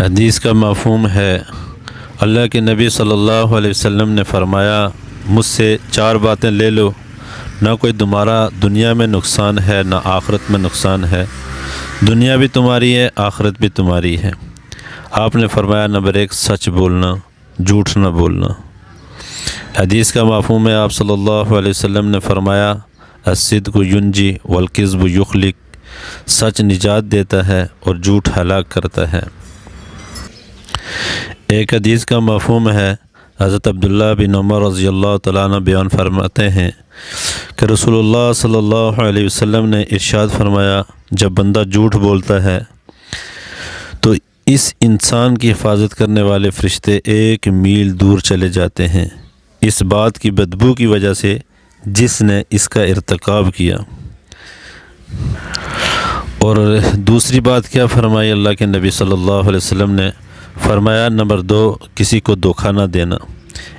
حدیث کا مفہوم ہے، اللہ کے نبی صلی اللہ علیہ وسلم نے فرمایا، مجھ سے 4 باتیں لے لو، نہ کوئی تمہارا دنیا میں نقصان ہے نہ آخرت میں نقصان ہے، دنیا بھی تمہاری ہے آخرت بھی تمہاری ہے۔ آپ نے فرمایا نمبر 1 سچ بولنا، جھوٹ نہ بولنا۔ حدیث کا مفہوم ہے، آپ صلی اللہ علیہ وسلم نے فرمایا، الصدق ینجی والکذب یخلق، سچ نجات دیتا ہے اور جھوٹ ہلاک کرتا ہے۔ ایک حدیث کا مفہوم ہے، حضرت عبداللہ بن عمر رضی اللہ تعالیٰ عنہ بیان فرماتے ہیں کہ رسول اللہ صلی اللہ علیہ وسلم نے ارشاد فرمایا، جب بندہ جھوٹ بولتا ہے تو اس انسان کی حفاظت کرنے والے فرشتے 1 میل دور چلے جاتے ہیں، اس بات کی بدبو کی وجہ سے جس نے اس کا ارتکاب کیا۔ اور دوسری بات کیا فرمائی اللہ کے نبی صلی اللہ علیہ وسلم نے فرمایا، نمبر 2 کسی کو دھوکہ نہ دینا۔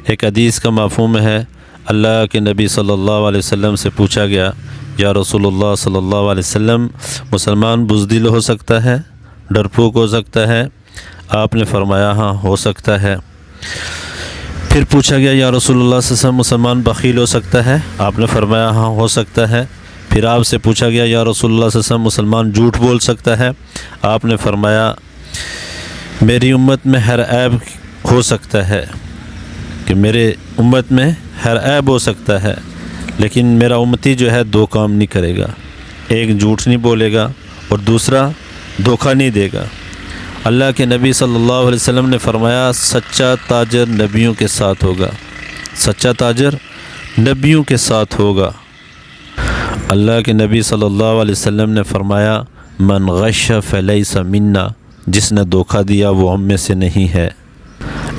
ایک حدیث کا مفہوم ہے، اللہ کے نبی صلی اللہ علیہ وسلم سے پوچھا گیا، یا رسول اللہ صلی اللہ علیہ وسلم، مسلمان بزدل ہو سکتا ہے، ڈرپوک ہو سکتا ہے؟ آپ نے فرمایا ہاں ہو سکتا ہے۔ پھر پوچھا گیا، یا رسول اللہ صلی اللہ علیہ وسلم، مسلمان بخیل ہو سکتا ہے؟ آپ نے فرمایا ہاں ہو سکتا ہے۔ پھر آپ سے پوچھا گیا، یا رسول اللہ صلی اللہ علیہ وسلم، مسلمان جھوٹ بول سکتا ہے؟ آپ نے فرمایا میری امت میں ہر عیب ہو سکتا ہے، کہ میرے امت میں ہر عیب ہو سکتا ہے، لیکن میرا امتی جو ہے 2 کام نہیں کرے گا، ایک جھوٹ نہیں بولے گا اور دوسرا دھوکہ نہیں دے گا۔ اللہ کے نبی صلی اللہ علیہ وسلم نے فرمایا، سچا تاجر نبیوں کے ساتھ ہوگا، سچا تاجر نبیوں کے ساتھ ہوگا۔ اللہ کے نبی صلی اللہ علیہ وسلم نے فرمایا، من غش فلیس منا، جس نے دھوکہ دیا وہ ہم میں سے نہیں ہے۔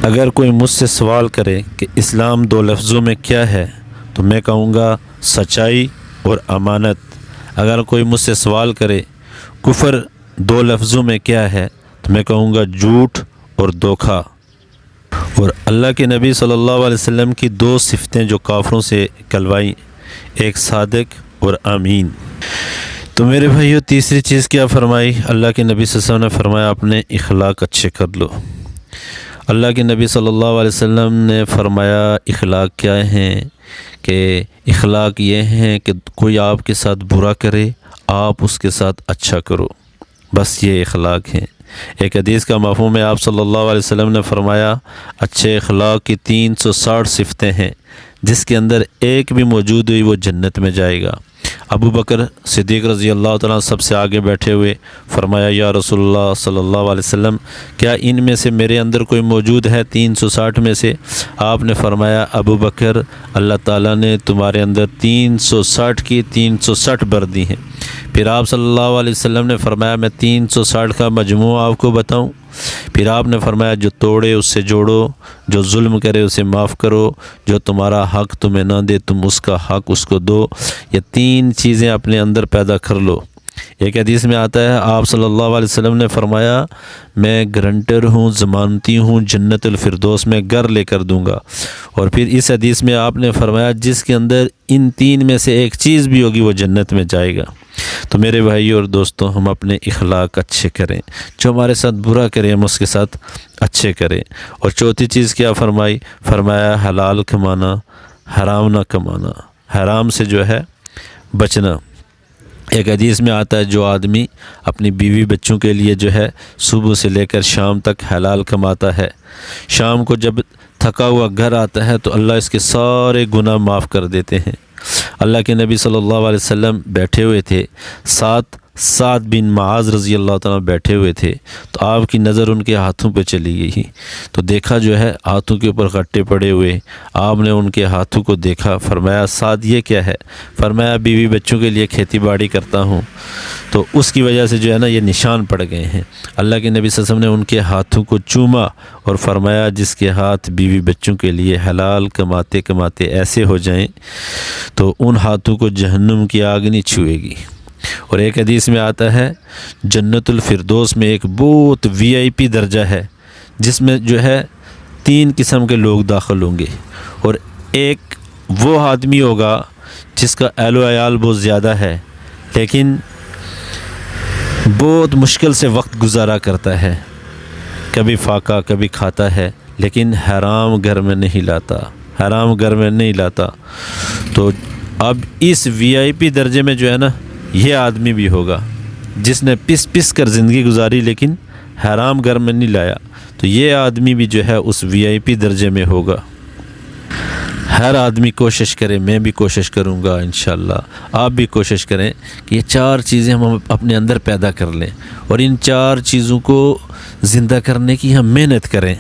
اگر کوئی مجھ سے سوال کرے کہ اسلام 2 لفظوں میں کیا ہے، تو میں کہوں گا سچائی اور امانت۔ اگر کوئی مجھ سے سوال کرے کفر 2 لفظوں میں کیا ہے، تو میں کہوں گا جھوٹ اور دھوکہ۔ اور اللہ کے نبی صلی اللہ علیہ وسلم کی 2 صفتیں جو کافروں سے کلوائیں، ایک صادق اور امین۔ تو میرے بھائیو، تیسری چیز کیا فرمائی؟ اللہ کے نبی صلی اللہ علیہ وسلم نے فرمایا، اپنے اخلاق اچھے کر لو۔ اللہ کے نبی صلی اللہ علیہ وسلم نے فرمایا اخلاق کیا ہیں، کہ اخلاق یہ ہیں کہ کوئی آپ کے ساتھ برا کرے آپ اس کے ساتھ اچھا کرو، بس یہ اخلاق ہیں۔ ایک حدیث کا مفہوم ہے، آپ صلی اللہ علیہ وسلم نے فرمایا، اچھے اخلاق کی 360 صفتیں ہیں، جس کے اندر ایک بھی موجود ہوئی وہ جنت میں جائے گا۔ ابو بکر صدیق رضی اللہ تعالیٰ سب سے آگے بیٹھے ہوئے فرمایا، یا رسول اللہ صلی اللہ علیہ وسلم، کیا ان میں سے میرے اندر کوئی موجود ہے 360 میں سے؟ آپ نے فرمایا، ابو بکر، اللہ تعالیٰ نے تمہارے اندر 360 کی 360 بر دی ہیں۔ پھر آپ صلی اللہ علیہ وسلم نے فرمایا، میں 360 کا مجموعہ آپ کو بتاؤں؟ پھر آپ نے فرمایا، جو توڑے اس سے جوڑو، جو ظلم کرے اسے معاف کرو، جو تمہارا حق تمہیں نہ دے تم اس کا حق اس کو دو۔ یہ 3 چیزیں اپنے اندر پیدا کر لو۔ ایک حدیث میں آتا ہے، آپ صلی اللہ علیہ وسلم نے فرمایا، میں گارنٹر ہوں، ضمانتی ہوں، جنت الفردوس میں گھر لے کر دوں گا۔ اور پھر اس حدیث میں آپ نے فرمایا، جس کے اندر ان 3 میں سے ایک چیز بھی ہوگی وہ جنت میں جائے گا۔ تو میرے بھائیو اور دوستوں، ہم اپنے اخلاق اچھے کریں، جو ہمارے ساتھ برا کریں ہم اس کے ساتھ اچھے کریں۔ اور چوتھی چیز کیا فرمائی؟ فرمایا حلال کمانا، حرام نہ کمانا، حرام سے جو ہے بچنا۔ ایک حدیث میں آتا ہے، جو آدمی اپنی بیوی بچوں کے لیے جو ہے صبح سے لے کر شام تک حلال کماتا ہے، شام کو جب تھکا ہوا گھر آتا ہے تو اللہ اس کے سارے گناہ معاف کر دیتے ہیں۔ اللہ کے نبی صلی اللہ علیہ وسلم بیٹھے ہوئے تھے، سعد بن معاذ رضی اللہ تعالیٰ بیٹھے ہوئے تھے، تو آپ کی نظر ان کے ہاتھوں پہ چلی گئی، تو دیکھا جو ہے ہاتھوں کے اوپر غٹے پڑے ہوئے، آپ نے ان کے ہاتھوں کو دیکھا، فرمایا سعد یہ کیا ہے؟ فرمایا بیوی بچوں کے لیے کھیتی باڑی کرتا ہوں، تو اس کی وجہ سے جو ہے نا یہ نشان پڑ گئے ہیں۔ اللہ کے نبی صلی اللہ علیہ وسلم نے ان کے ہاتھوں کو چوما اور فرمایا، جس کے ہاتھ بیوی بچوں کے لیے حلال کماتے کماتے ایسے ہو جائیں تو ان ہاتھوں کو جہنم کی آگ نہیں چھوئے گی۔ اور ایک حدیث میں آتا ہے، جنت الفردوس میں ایک بہت VIP درجہ ہے، جس میں جو ہے 3 قسم کے لوگ داخل ہوں گے، اور ایک وہ آدمی ہوگا جس کا اہل و عیال بہت زیادہ ہے، لیکن بہت مشکل سے وقت گزارا کرتا ہے، کبھی فاقہ کبھی کھاتا ہے لیکن حرام گھر میں نہیں لاتا، حرام گھر میں نہیں لاتا۔ تو اب اس وی آئی پی درجے میں جو ہے نا یہ آدمی بھی ہوگا جس نے پس پس کر زندگی گزاری لیکن حرام گھر میں نہیں لایا، تو یہ آدمی بھی جو ہے اس وی آئی پی درجے میں ہوگا۔ ہر آدمی کوشش کرے، میں بھی کوشش کروں گا انشاءاللہ، آپ بھی کوشش کریں کہ یہ 4 چیزیں ہم اپنے اندر پیدا کر لیں اور ان 4 چیزوں کو زندہ کرنے کی ہم محنت کریں۔